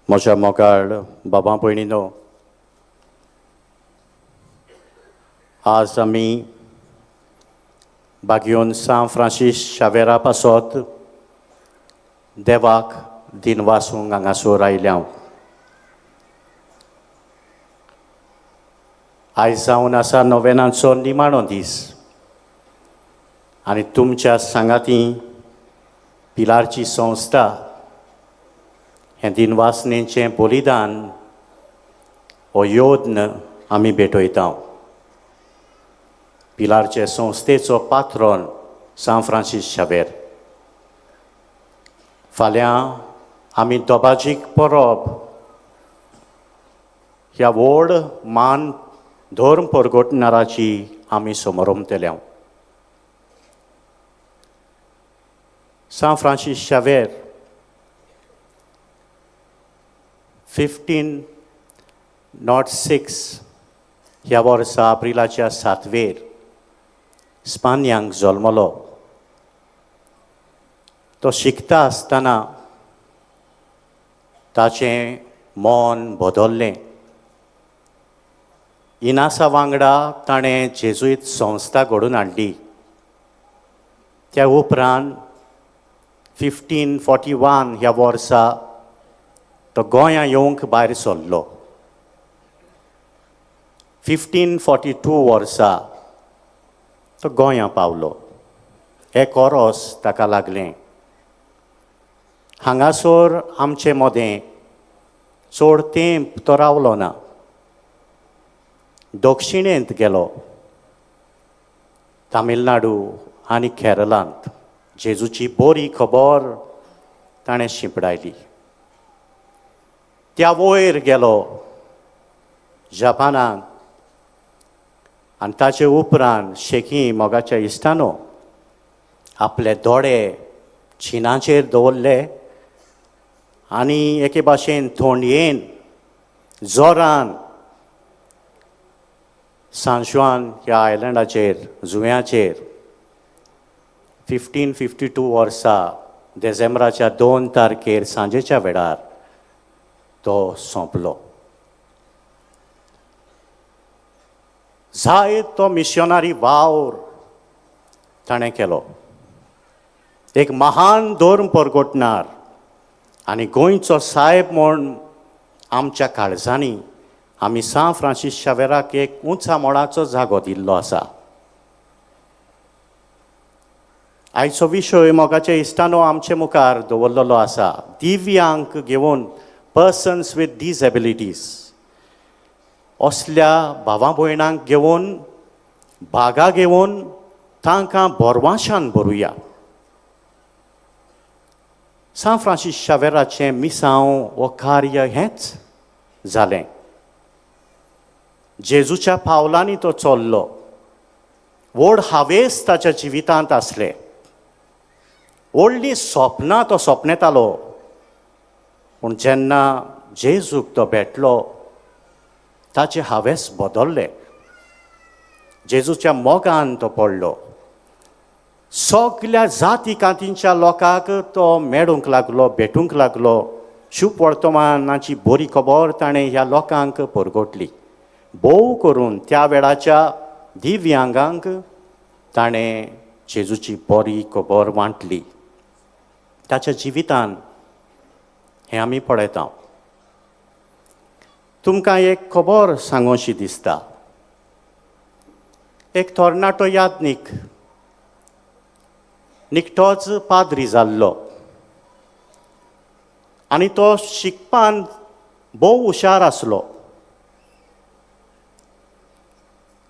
म्हज्या मोगाळ बाबा भयणीनो, आज आमी बागयोन सान फ्रांसीस शावेरा पासत देवाक दिन वासूंक हांगासर आयल्या. आयज जावन आसा नोवेनांचो निमाणो दीस आनी तुमच्या सांगाती पिलारची संस्था हें दिनवासनेचें बलिदान हो योद्न आमी भेटयता. पिलारचे संस्थेचो पात्रोन सान फ्रांसीस शावेर. फाल्यां आमी दोबाजीक परब ह्या व्हड मान धर्म परगटणाराची आमी समारंभतल्या. सान फ्रांसीस शावेर 1506 ह्या वर्सा एप्रिलाच्या 7वेर स्पान्यांक जल्मलो. तो शिकता आसतना ताचें मन बदल्लें. इनासा वांगडा ताणें जेजुईत संस्था घडोवन हाडली. त्या उपरांत 1541 ह्या वर्सा तो गोंयां येवंक भायर सरलो. 1542 वर्सा तो गोंयां पावलो. एक ओरोस ताका लागलें. हांगासर आमचे मदें चड तेंप तो रावलो ना. दक्षिणेंत गेलो. तामिळनाडू आनी केरळांत जेजूची बरी खबर ताणें शिंपडायली. त्या वयर गेलो जपानांत आनी ताचे उपरांत शेकी मोगाच्या इश्टानो आपले दोळे चिनाचेर दवरले आनी एके भाशेन थोंडयेन जोरान सान जुआन ह्या आयलँडाचेर जुंव्याचेर 1552 वर्सा डिसेंबराच्या 2 तारखेर सांजेच्या वेळार तो सोंपलो. जायत तो मिशनरी वावर ताणें केलो. एक महान धर्म परगटणार आनी गोंयचो साहेब म्हूण आमच्या काळजांनी आमी सान फ्रांसीस शावेराक एक उंचा मोडाचो जागो दिल्लो आसा. आयचो विशय मोगाचे इश्टानो आमचे मुखार दवरलेलो आसा. दिव्यांक घेवन पर्सन्स विथ डिसेबिलिटीज असल्या भावां भयणांक घेवन भागा घेवन तांकां बोरवांशान भरुया. सान फ्रांसीस शावेराचें मिसांव वो कार्य हेंच जालें. जेजूच्या पावलांनी तो चल्लो. व्हड हावेस ताच्या जिवितांत आसले. व्हडलीं स्वप्नां तो स्वप्नेतालो. पूण जेन्ना जेजूक तो भेटलो ताचें हावेस बदल्लें. जेजूच्या मोगान तो पडलो. सगल्या जाती कातींच्या लोकांक तो मेळूंक लागलो, भेटूंक लागलो. शुभ वर्तमानाची बरी खबर ताणें ह्या लोकांक परगटली. भोव करून त्या वेळाच्या दिव्यांगांक ताणें जेजूची बरी खबर वांटली. ताच्या जिवितान हें आमी पळयता. तुमकां एक खबर सांगोशी दिसता. एक तरणाटो याज्ञीक निकटोच पाद्री जाल्लो आनी तो शिकपान भोव हुशार आसलो.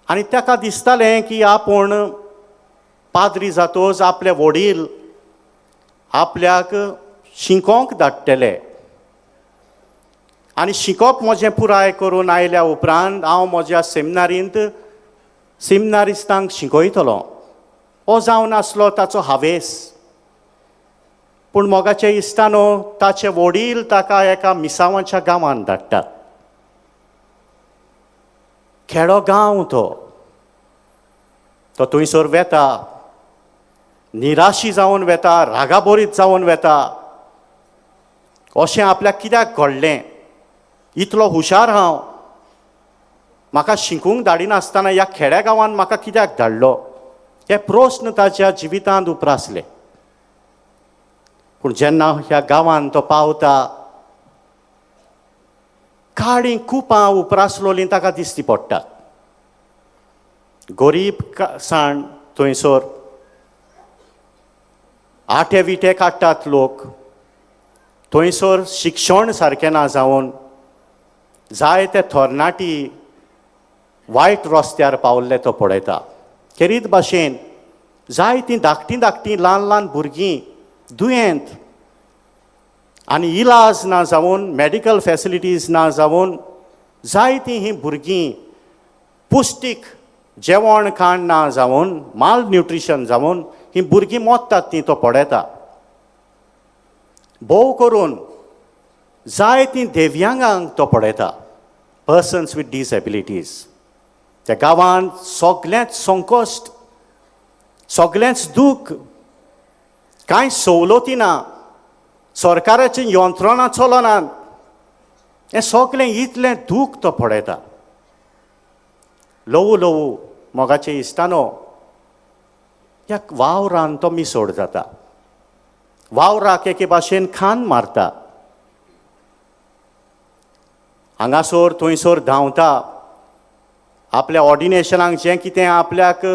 आनी ताका दिसतालें की आपूण पाद्री जातोच आपले वडील आपल्याक शिकोवंक धाडटले आनी शिकप म्हजें पुराय करून आयल्या उपरांत हांव म्हज्या सेमिनारिस्तांक शिकयतलो. हो जावन आसलो ताचो हावेस. पूण मोगाचे इश्टानो ताचे वडील ताका एका मिसावांच्या गांवांत धाडटात. खेडो गांव तो थंयसर वेता. निराशी जावन वेता, रागाबोरीत जावन वेता. अशें आपल्याक कित्याक घडलें, इतलो हुशार हांव, म्हाका शिकूंक धाडिनासतना ह्या खेड्या गांवांत म्हाका कित्याक धाडलो, हे प्रस्न ताच्या जिवितांत उप्रासले. पूण जेन्ना ह्या गांवांत तो पावता, काळीं कुपां उप्रासलोलीं ताका दिश्टी पडटात. गरीबसाण थंयसर आटे विटे काडटात लोक. थंयसर शिक्षण सारकें ना जावन जायते तरणाटी वायट रस्त्यार पावल्ले तो पळयता. खेरीत भाशेन जायतीं धाकटीं धाकटीं ल्हान ल्हान भुरगीं दुयेंत आनी इलाज ना जावन, मॅडिकल फॅसिलिटीज ना जावन जायतीं हीं भुरगीं पुश्टीक जेवण खाण ना जावन, माल न्युट्रिशन जावन हीं भुरगीं मोडटात तीं तो पळयता. भोव करून जायतीं दिव्यांगांक तो पळयता, पर्सन्स वीथ डिसेबिलिटीज. त्या गांवांत सगळेंच संकश्ट, सगळेंच दूख, कांय सवलती ना, सरकाराची यंत्रणा चलनात, हें सगळें इतलें दूख तो पळयता. ल्हवू ल्हवू मोगाचे इश्टानो, ह्या वावरान तो मिसोड जाता. वावराक एके भाशेन खान मारता. हांगासर थंयसर धांवता. आपल्या ऑर्डिनेशनाक जें कितें आपल्याक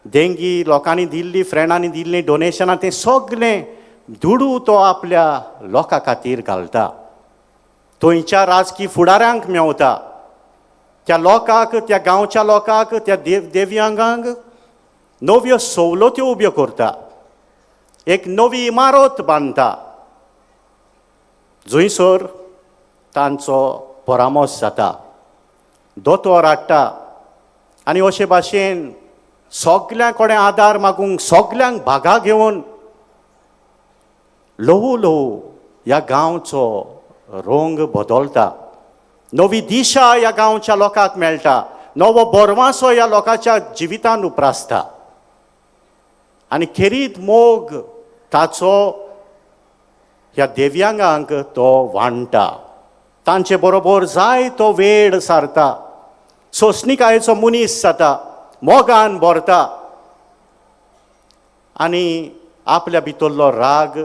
देंगी लोकांनी दिल्ली, फ्रेंडांनी दिल्लीं डोनेशनां, तें सगळें दुडू तो आपल्या लोकां खातीर घालता. थंयच्या राजकीय फुडाऱ्यांक मेवता. त्या लोकांक, त्या गांवच्या लोकांक, त्या दिव्यांगांक नव्यो सवलत्यो उब्यो करता. एक नवी इमारत बांदता जंयसर तांचो परामोस जाता, दोतोर हाडटा आनी अशे भाशेन सगळ्यां कडेन आदार मागूंक, सगळ्यांक भागा घेवन ल्हवू ल्हवू ह्या गांवचो रंग बदलता. नवी दिशा ह्या गांवच्या लोकांक मेळटा. नवो बोरवांसो ह्या लोकांच्या जिवितांत उप्रासता. आनी खेरीत मोग ताचो ह्या दिव्यांगांक तो वांडटा. तांचे बरोबर जाय तो वेळ सारता. सोंसणिकायेचो मनीस जाता, मोगान भरता आनी आपल्या भितरलो राग,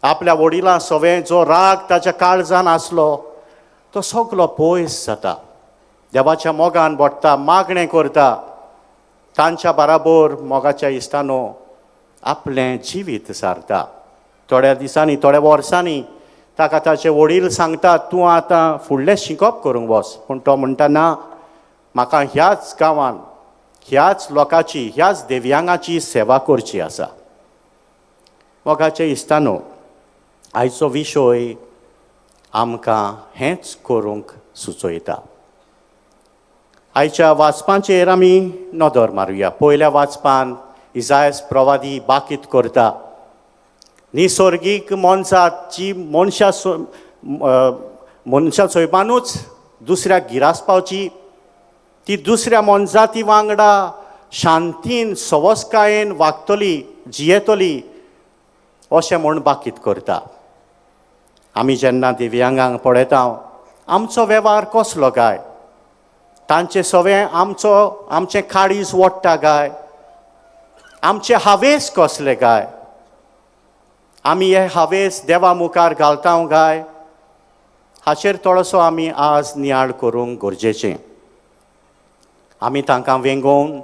आपल्या वडिलां सवें जो राग ताच्या काळजान आसलो तो सगळो पयस जाता. देवाच्या मोगान भोडटा, मागणें करता. तांच्या बराबर मोगाच्या इश्टानो आपलें जिवीत सारता. थोड्या दिसांनी, थोड्या वर्सांनी ताका ताचे वडील सांगतात, तूं आतां फुडलें शिकप करूंक वच. पूण तो म्हणटा, ना, म्हाका ह्याच गांवांत, ह्याच लोकांची, ह्याच दिव्यांगाची सेवा करची आसा. मोगाचे इश्टानो, आयचो विशय आमकां हेंच करूंक सुचयता. आयच्या वाचपांचेर आमी नदर मारुया. पयल्या वाचपान इसायास प्रवादी बाकीत करता. निसर्गीक मनशाची मनशा सोयबानूच दुसऱ्याक गिरास पावची, ती दुसऱ्या मनजाती वांगडा शांतीन, सवस्कायेन वागतली, जियेतली अशें म्हूण बाकीत करता. आमी जेन्ना दिव्यांगांक पळयता, आमचो वेव्हार कसलो काय? तांचे सवें आमचें काळीज ओडटा काय? आमचे हावेस कसले काय? आमी हे हावेस देवा मुखार घालता काय? हाचेर थोडोसो आमी आज नियाळ करूंक गरजेचें. आमी तांकां वेंगोवन,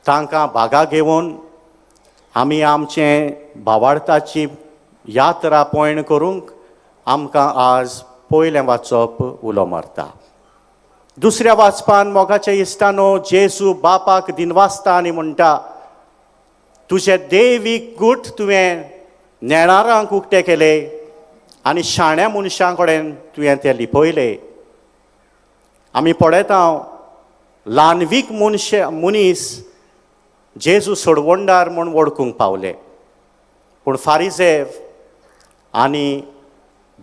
तांकां भागा घेवन आमी आमचे भावार्थाची यात्रा पयण करूंक आमकां आज पयलें वाचप उलो मारता. दुसऱ्या वाचपान मोगाचे इश्टानो, जेजू बापाक दिनवासता आनी म्हणटा, तुजे देवीक गूठ तुवें नेणारांक उक्ते केले आनी शाण्या मनशां कडेन तुवें ते लिपयले. आमी पळयता ल्हानवीक मनीस जेजू सोडवणदार म्हूण वळखूंक पावले. पूण फारिजेव आनी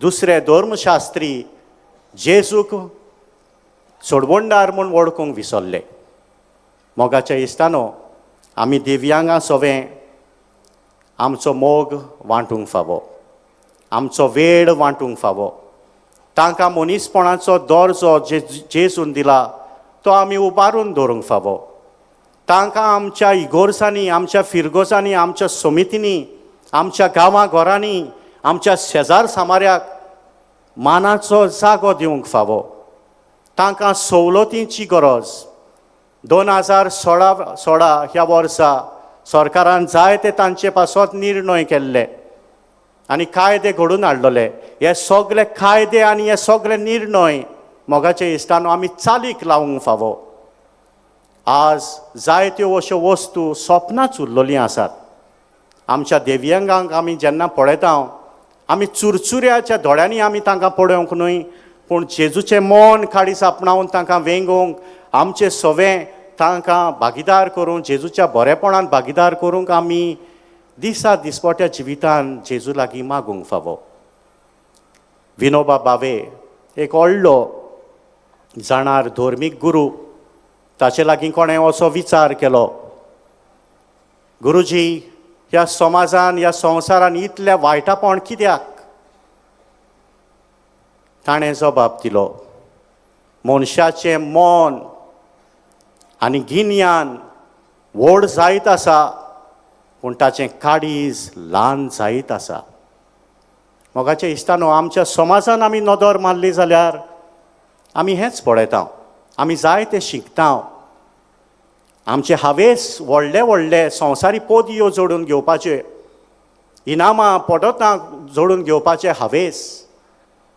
दुसरे धर्मशास्त्री जेजूक सोडवणदार म्हूण वळखूंक विसरले. मोगाचे इश्टानो, आमी दिव्यांगां सवें आमचो मोग वांटूंक फावो. आमचो वेळ वांटूंक फावो. तांकां मनीसपणाचो दर्जो जेजून दिला तो आमी उबारून दवरूंक फावो. तांकां आमच्या इगोर्सांनी, आमच्या फिरगोसांनी, आमच्या समितींनी, आमच्या गांवां घरांनी, आमच्या शेजार सामाऱ्याक मानाचो जागो दिवंक फावो. तांकां सवलतींची गरज. 2016 ह्या वर्सा सरकारान जायते तांचे पासत निर्णय केल्ले आनी कायदे घडून हाडलेले. हे सगळे कायदे आनी हे सगळे निर्णय मोगाचे इश्टानो आमी चालीक लावंक फावो. आज जायत्यो अश्यो वस्तू सपनांच उरलेलीं आसात. आमच्या दिव्यांगांक आमी जेन्ना पळयता आमी चुरचुऱ्याच्या दोळ्यांनी आमी तांकां पळोवंक न्हय, पूण जेजूचें मन काळीज आपणावन तांकां वेंगोवंक, आमचें सवें तांकां भागीदार करूंक, जेजूच्या बरेपणान भागीदार करूंक आमी दिसपट्या जिवितान जेजू लागीं मागूंक फावो. विनोबा भावे एक व्हडलो जाणार धर्मीक गुरू. ताचे लागीं कोणें असो विचार केलो, गुरुजी ह्या समाजान, ह्या संवसारान इतलें वायटापण कित्याक? ताणें जबाब दिलो, मनशाचें मन आनी गिन्यान व्हड जायत आसा, पूण ताचें काळीज ल्हान जायत आसा. मोगाचे इश्टानो, आमच्या समाजान आमी नदर मारली जाल्यार आमी हेंच पळयता. आमी जायते शिकता. आमचे हावेस व्हडले व्हडले संवसारी पदयो जोडून घेवपाचे, इनामां पदोतां जोडून घेवपाचे हावेस.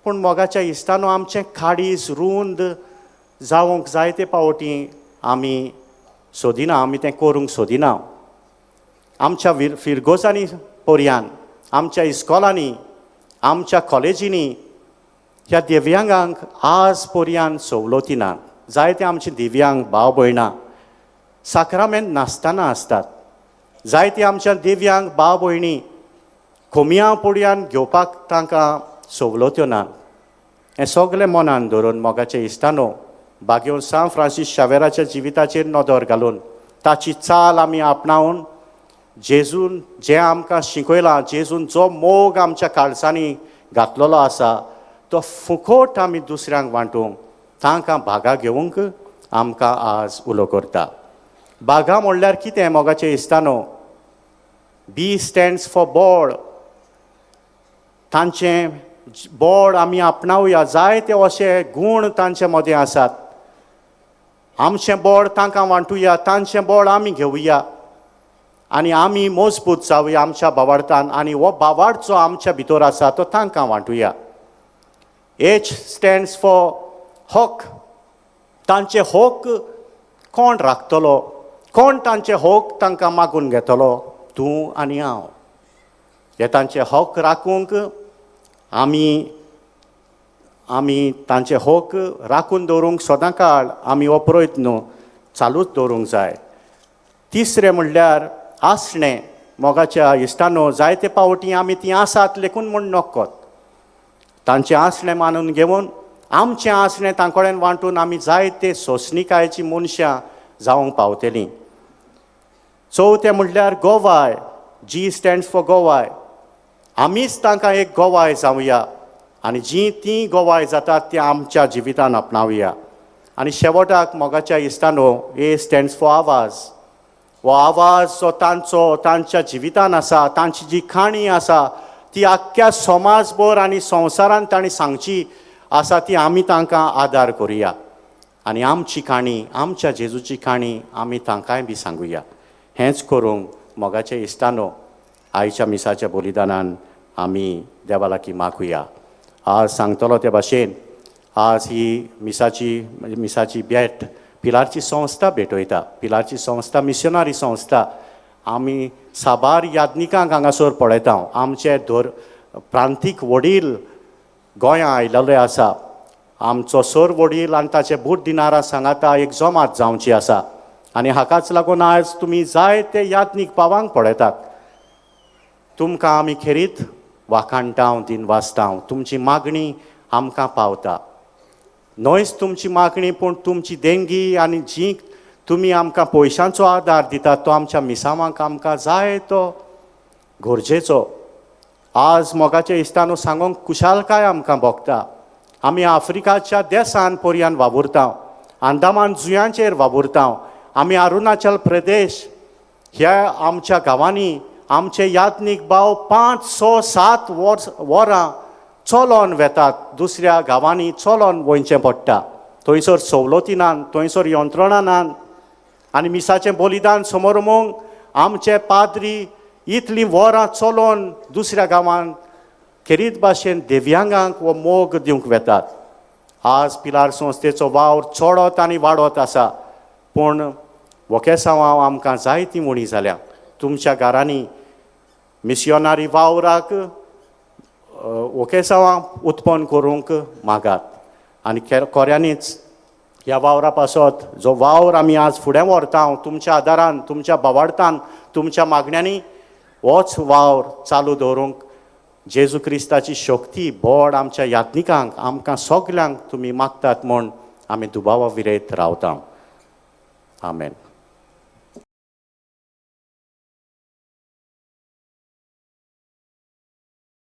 पूण मोगाच्या इश्टानो, आमचें काळीज रुंद जावंक जायते पावटी आमी सोदिना, आमी तें करूंक सोदिना. आमच्या फिरगोसांनी पर्यान, आमच्या इस्कॉलांनी, आमच्या कॉलेजींनी ह्या दिव्यांगांक आज पर्यान सवलती नात. जायते आमचे दिव्यांग भाव भयणां साक्रामेंत नासतना आसतात. जायते आमच्या दिव्यांग भाव भयणी कोमया पुड्यान घेवपाक तांकां सवलत्यो नात. हें सगळें मनान धरून मोगाचे इश्टानो, बागेवन सान फ्रांसीस शावेराच्या जिविताचेर नदर घालून ताची चाल आमी आपणावन जेजून जें आमकां शिकयलां, जेजून जो मोग आमच्या काळजांनी घातलेलो आसा तो फुकट आमी दुसऱ्यांक वांटूंक, तांकां भागा घेवंक आमकां आज उलो करता. बागा म्हणल्यार कितें मोगाचे इश्टानो? बी स्टँड्स फॉर बोर्ड. तांचें बोर्ड आमी आपणावया. जायते अशे गूण तांचे मदें आसात. आमचें बोर्ड तांकां वांटुया, तांचें बोर्ड आमी घेवया आनी आमी मजबूत जावया आमच्या भावार्थान, आनी हो भावार्थ जो आमच्या भितर आसा तो तांकां वांटुया. एच स्टँड्स फॉर हक. तांचे हक कोण राखतलो? कोण तांचे हक तांकां मागून घेतलो? तूं आनी हांव. हे तांचे हक राखूंक आमी तांचे हक राखून दवरूंक सदां काळ आमी हो प्रयत्न चालूच दवरूंक जाय. तिसरें म्हणल्यार आसणें. मोगाच्या इश्टानो, जायते पावटी आमी ती आसात लेकून म्हूण नकत. तांचें आसणें मानून घेवन आमचें आसणें तांकडेन वांटून आमी जायते सोंसणिकायेचीं मनशां जावंक पावतलीं. चवथें म्हणल्यार गोवाय. जी स्टँड्स फॉर गोवाय. आमीच तांकां एक गोवाय जावया आनी जी तीं गोवाय जातात ती आमच्या जिवितान आपणावया. आनी शेवटाक मोगाच्या इश्टानो, ए स्टँड्स फॉर आवाज. हो आवाज जो तांच्या जिवितान आसा, तांची जी खाणी आसा ती आख्ख्या समाजभर आनी संवसारान तांणी सांगची आसा ती आमी तांकां आदार करुया आनी आमची काणी, आमच्या जेजूची काणी आमी तांकांय बी सांगुया. हेंच करूंक मोगाचे इश्टानो, आयच्या मिसाच्या बलिदानान आमी देवा लागीं मागुया. आज सांगतलो ते भाशेन आज ही मिसाची भेट पिलारची संस्था भेटयता. पिलारची संस्था मिशनरी संस्था. आमी साबार याज्ञिकांक हांगासर पळयता. आमचे प्रांतीक वडील गोंयां आयिल्ले आसा. आमचो सर वडील आनी ताचे बूट दिनारां सांगाता एक जमात जावची आसा आनी हाकाच लागून आज तुमी जायते याज्ञीक पावांक पळयतात. तुमकां आमी खेरीत वाखाणटाव दिनवासताव. तुमची मागणी आमकां पावता. न्हयच तुमची मागणी पूण तुमची देणगी आनी जी तुमी आमकां पयशांचो आदार दितात तो आमच्या मिसावांक आमकां जाय तो गरजेचो. आज मोगाचे इस्तानो सांगोंक कुशालकाय आमकां भोगता. आमी आफ्रिकाच्या देशान पर्यान वावुरता, अंदमान जुंयांचेर वावुरता, आमी अरुणाचल प्रदेश ह्या आमच्या गांवांनी आमचे यात्नीक भाव 5, 6, 7 वरां चलोन वेतात. दुसऱ्या गांवांनी चलोन वयचें पडटा. थंयसर सवलती नात, थंयसर यंत्रणा नात. आनी मिसाचें बलिदान समोर आमचे पाद्री इतलीं वरां चलोन दुसऱ्या गांवांत खेरीत भाशेन दिव्यांगांक वो मोग दिवंक वेतात. आज पिलार संस्थेचो वावर चडत आनी वाडत आसा, पूण वोकेसांवां आमकां जायतीं उणी जाल्या. तुमच्या घरांनी मिशनरी वावराक वोकेसांवां उत्पन्न करूंक मागात. आनी खऱ्यांनीच ह्या वावरा पासत जो वावर आमी आज फुडें व्हरता, तुमच्या आदारान, तुमच्या बावार्थान, तुमच्या मागण्यांनी होच वावर चालू दवरूंक जेजू क्रिस्ताची शक्ती बोड आमच्या यात्निकांक, आमकां सगल्यांक तुमी मागतात म्हूण आमी दुबावा विरयत रावता. आमेन.